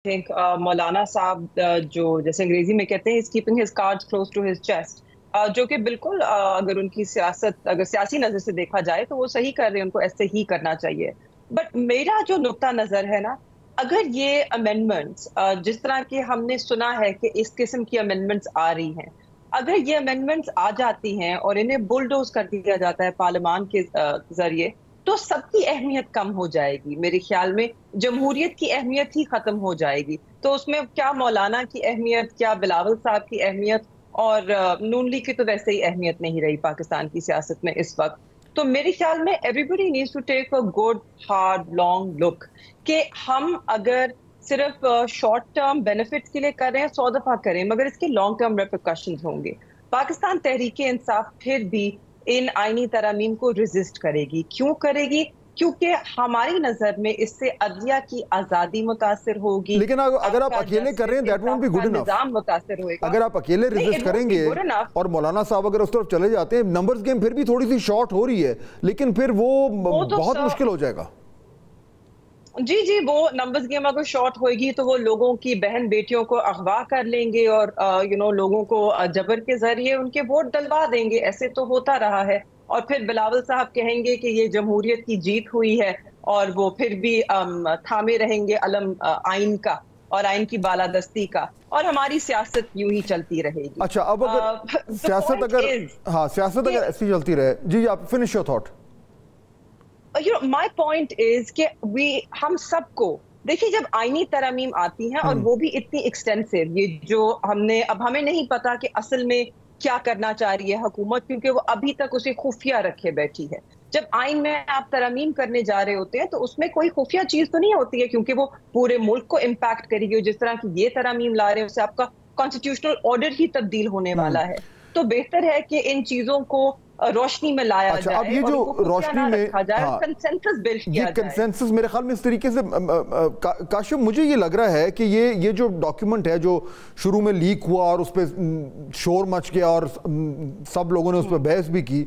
Think मौलाना साहब जो जैसे अंग्रेजी में कहते हैं, is keeping his cards close to his chest, जो कि बिल्कुल अगर उनकी सियासत अगर सियासी नजर से देखा जाए तो वो सही कर रहे हैं, उनको ऐसे ही करना चाहिए। बट मेरा जो नुक्ता नजर है ना, अगर ये अमेंडमेंट्स जिस तरह के हमने सुना है कि इस किस्म की अमेंडमेंट्स आ रही हैं, अगर ये अमेंडमेंट्स आ जाती हैं और इन्हें बुलडोज कर दिया जाता है पार्लियामान के जरिए, तो सबकी अहमियत कम हो जाएगी। मेरे ख्याल में जमहूरियत की अहमियत ही खत्म हो जाएगी। तो उसमें क्या मौलाना की अहमियत, क्या बिलावल साहब की अहमियत, और नून लीग की तो वैसे ही अहमियत नहीं रही पाकिस्तान की सियासत में इस वक्त। तो मेरे ख्याल में everybody needs to take a good hard long look कि हम अगर सिर्फ शॉर्ट टर्म बेनिफिट्स के लिए कर रहे हैं, 100 दफा करें, मगर इसके लॉन्ग टर्म रेपरकशंस होंगे। पाकिस्तान तहरीक इंसाफ फिर भी इन आईनी तरमीम को रेजिस्ट करेगी। क्यों करेगी? क्योंकि हमारी नजर में इससे अदलिया की आजादी मुतासिर होगी। लेकिन अगर आप अकेले कर रहे हैं, that won't be good enough. निजाम मुतासिर होएगा। अगर आप अकेले रेजिस्ट करेंगे और मौलाना साहब अगर उस तरफ चले जाते हैं, नंबर्स गेम फिर भी थोड़ी सी शॉर्ट हो रही है, लेकिन फिर वो बहुत मुश्किल हो जाएगा। जी जी, वो नंबर्स गेम अगर शॉर्ट होगी तो वो लोगों की बहन बेटियों को अगवा कर लेंगे और लोगों को जबर के जरिए उनके वोट डलवा देंगे। ऐसे तो होता रहा है। और फिर बिलावल साहब कहेंगे कि ये जमहूरियत की जीत हुई है, और वो फिर भी थामे रहेंगे अलम आइन का और आइन की बालादस्ती का, और हमारी सियासत यूं ही चलती रहेगी। अच्छा, अब अगर सियासत अगर ऐसी चलती रहे, जी आप finish your thought. My point is कि हम सबको देखिए, जब आईनी तरमीम आती हैं और वो भी इतनी एक्सटेंसिव, ये जो अब हमें नहीं पता कि असल में क्या करना चाह रही है हुकूमत, क्योंकि वो अभी तक उसे खुफिया रखे बैठी है। जब आइन में आप तरमीम करने जा रहे होते हैं तो उसमें कोई खुफिया चीज तो नहीं होती है, क्योंकि वो पूरे मुल्क को इम्पैक्ट करेगी। जिस तरह की ये तरमीम ला रहे हैं उससे आपका कॉन्स्टिट्यूशनल ऑर्डर ही तब्दील होने वाला है। तो बेहतर है कि इन चीजों को रोशनी में लाया जाए। अब ये जो रोशनी में कंसेंसस बिल्ड किया जाए। कंसेंसस मेरे ख्याल में इस तरीके से काशिफ, मुझे ये लग रहा है कि ये जो डॉक्यूमेंट है जो शुरू में लीक हुआ और उस पर शोर मच गया और सब लोगों ने उस पर बहस भी की,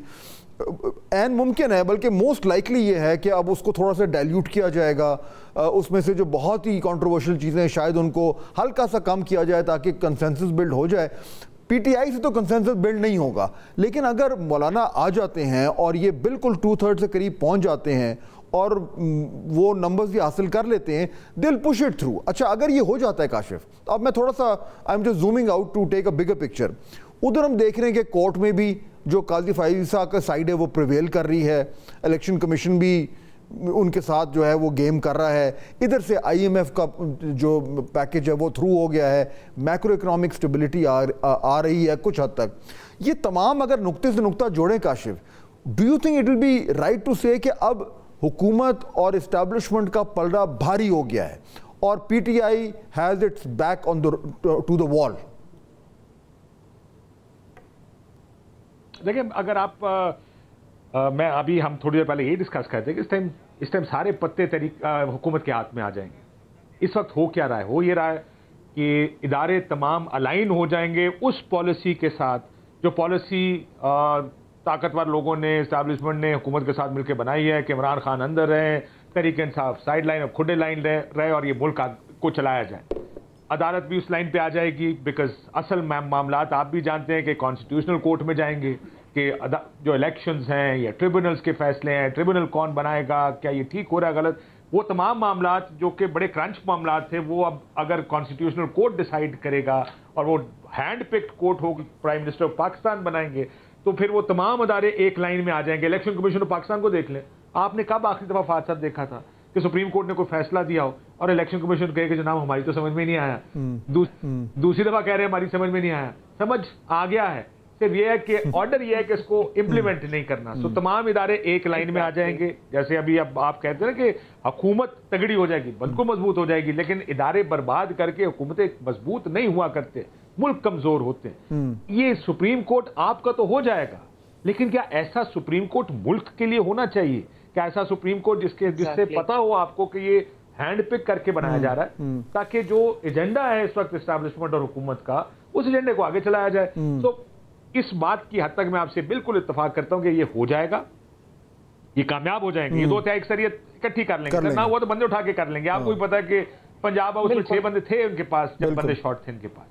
एन मुमकिन है, बल्कि मोस्ट लाइकली ये है कि अब उसको थोड़ा सा डाइल्यूट किया जाएगा। उसमें से जो बहुत ही कंट्रोवर्शियल चीज़ें शायद उनको हल्का सा कम किया जाए ताकि कंसेंसस बिल्ड हो जाए। पीटीआई से तो कंसेंसस बिल्ड नहीं होगा, लेकिन अगर मौलाना आ जाते हैं और ये बिल्कुल 2/3 से करीब पहुंच जाते हैं और वो नंबर्स भी हासिल कर लेते हैं, दिल पुश इट थ्रू। अच्छा, अगर ये हो जाता है काशिफ, अब मैं थोड़ा सा I am just zooming out to take a bigger picture. उधर हम देख रहे हैं कि कोर्ट में भी जो काजी फाइज साहब का साइड है वो प्रिवेल कर रही है, इलेक्शन कमीशन भी उनके साथ जो है वो गेम कर रहा है, इधर से आईएमएफ का जो पैकेज है वो थ्रू हो गया है, मैक्रो इकोनॉमिक स्टेबिलिटी आ रही है कुछ हद तक। ये तमाम अगर नुक्ते से नुक्ता जोड़ें Kashif, do you think it will be right to say कि अब हुकूमत और इस्टेब्लिशमेंट का पलड़ा भारी हो गया है और PTI has its back on to the wall? देखिए, अगर आप मैं अभी हम थोड़ी देर पहले यही डिस्कस करते हैं कि इस टाइम सारे पत्ते हुकूमत के हाथ में आ जाएंगे। इस वक्त हो क्या रहा है? हो ये रहा है कि इदारे तमाम अलाइन हो जाएंगे उस पॉलिसी के साथ जो पॉलिसी ताकतवर लोगों ने, इस्टेब्लिशमेंट ने हुकूमत के साथ मिलकर बनाई है कि इमरान खान अंदर रहे, तहरीक इंसाफ साइड लाइन और खुदे लाइन रहे और ये मुल्क को चलाया जाए। अदालत भी उस लाइन पे आ जाएगी, बिकॉज असल मामलात आप भी जानते हैं कि कॉन्स्टिट्यूशनल कोर्ट में जाएंगे कि जो इलेक्शंस हैं या ट्रिब्यूनल्स के फैसले हैं, ट्रिब्यूनल कौन बनाएगा, क्या ये ठीक हो रहा है गलत, वो तमाम मामलात जो कि बड़े क्रंच मामलात थे वो अब अगर कॉन्स्टिट्यूशनल कोर्ट डिसाइड करेगा और वो हैंड पिक्ड कोर्ट होगी, प्राइम मिनिस्टर ऑफ पाकिस्तान बनाएंगे, तो फिर वो तमाम अदारे एक लाइन में आ जाएंगे। इलेक्शन कमीशन ऑफ पाकिस्तान को देख लें, आपने कब आखिरी दफा फादसा देखा था कि सुप्रीम कोर्ट ने कोई फैसला दिया हो और इलेक्शन कमीशन कहे कि जनाब हमारी तो समझ में नहीं आया, दूसरी दफा कह रहे हैं हमारी समझ में नहीं आया। समझ आ गया है, सिर्फ ये है कि ऑर्डर ये है कि इसको इंप्लीमेंट नहीं करना। तो तमाम इदारे एक लाइन में आ जाएंगे। जैसे अभी अब आप कहते हैं कि हुकूमत तगड़ी हो जाएगी, बिल्कुल मजबूत हो जाएगी, लेकिन इदारे बर्बाद करके हुकूमतें मजबूत नहीं हुआ करते, मुल्क कमजोर होते हैं। ये सुप्रीम कोर्ट आपका तो हो जाएगा, लेकिन क्या ऐसा सुप्रीम कोर्ट मुल्क के लिए होना चाहिए? क्या ऐसा सुप्रीम कोर्ट जिससे पता हो आपको कि ये हैंड पिक करके बनाया जा रहा है ताकि जो एजेंडा है इस वक्त एस्टैब्लिशमेंट और हुकूमत का, उस एजेंडे को आगे चलाया जाए। तो इस बात की हद तक मैं आपसे बिल्कुल इत्तेफाक करता हूं कि ये हो जाएगा, ये कामयाब हो जाएंगे। ये 2/3 अक्सरियत इकट्ठी कर लेंगे, ना हुआ तो बंदे उठा के कर लेंगे। आपको भी पता है कि पंजाब हाउस में 6 बंदे थे उनके पास जब बंदे शॉर्ट थे उनके पास,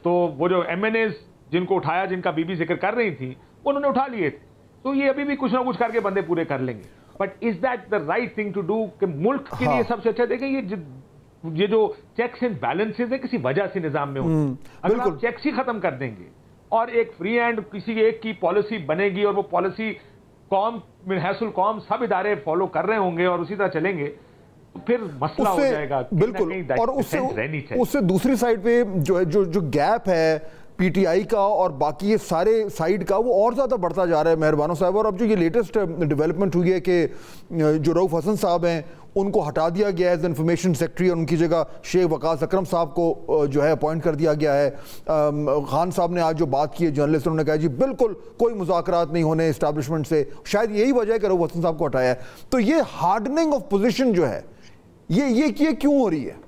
तो वो जो MNAs जिनको उठाया, जिनका बीबी जिक्र कर रही थी, उन्होंने उठा लिए थे। तो ये अभी भी कुछ ना कुछ करके बंदे पूरे कर लेंगे। But is that the right thing to do कि मुल्क के लिए सबसे अच्छा देखें ये जो चेक्स एंड बैलेंसेस है किसी वजह से निजाम में होंगे। अगर आप चेक्स ही खत्म कर देंगे और एक फ्री एंड किसी एक की पॉलिसी बनेगी और वो पॉलिसी कौम हैसुल कौम सब इदारे फॉलो कर रहे होंगे और उसी तरह चलेंगे, तो फिर मसला हो जाएगा। बिल्कुल। और उससे दूसरी साइड पे जो गैप है PTI का और बाकी ये सारे साइड का, वो और ज़्यादा बढ़ता जा रहा है मेहरबानो साहब। और अब जो ये लेटेस्ट डेवलपमेंट हुई है कि जो रऊफ हसन साहब हैं उनको हटा दिया गया है एज इंफॉर्मेशन सेक्रेटरी और उनकी जगह शेख वकास अकरम साहब को जो है अपॉइंट कर दिया गया है। खान साहब ने आज जो बात की है जर्नलिस्ट, उन्होंने कहा जी बिल्कुल कोई मुज़ाकरात नहीं होने इस्टेब्लिशमेंट से, शायद यही वजह है कि रऊफ हसन साहब को हटाया है। तो ये हार्डनिंग ऑफ पोजिशन जो है ये क्यों हो रही है?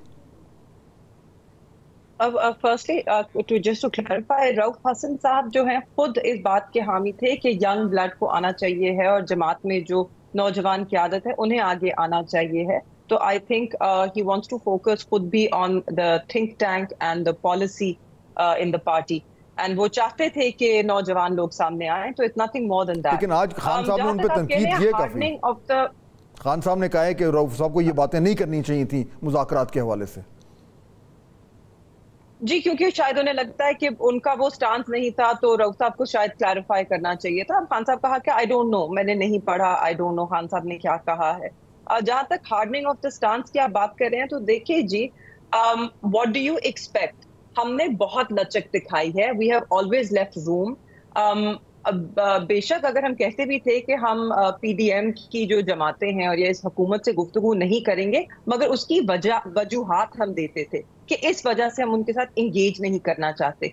अब firstly to clarify, Rauf Hasan sahab जो हैं खुद इस बात के हामी थे कि यंग ब्लड को आना चाहिए है और जमात में जो नौजवान क़यादत है उन्हें आगे आना चाहिए है। तो I think he wants to focus खुद भी on the think tank and the policy in the party, and वो चाहते थे कि नौजवान लोग सामने आए। तो it's nothing more than that. लेकिन आज खान साहब ने उन पे तनकीद की है काफी। खान साहब ने कहा है कि रऊफ साहब को ये बातें नहीं करनी चाहिए थी मुज़ाकरात के हवाले से। जी, क्योंकि शायद उन्हें लगता है कि उनका वो स्टांस नहीं था, तो रऊफ साहब को शायद क्लैरिफाई करना चाहिए था। खान साहब कहा कि आई डोंट नो, मैंने नहीं पढ़ा, आई डोंट नो खान साहब ने क्या कहा है। जहां तक हार्डनिंग ऑफ द स्टांस की आप बात कर रहे हैं, तो देखिए जी, व्हाट डू यू एक्सपेक्ट? हमने बहुत लचक दिखाई है, we have always left room. बेशक अगर हम कहते भी थे कि हम PDM की जो जमातें हैं और ये इस हुकूमत से गुफ्तगू नहीं करेंगे, मगर उसकी वजूहात हम देते थे कि इस वजह से हम उनके साथ इंगेज नहीं करना चाहते।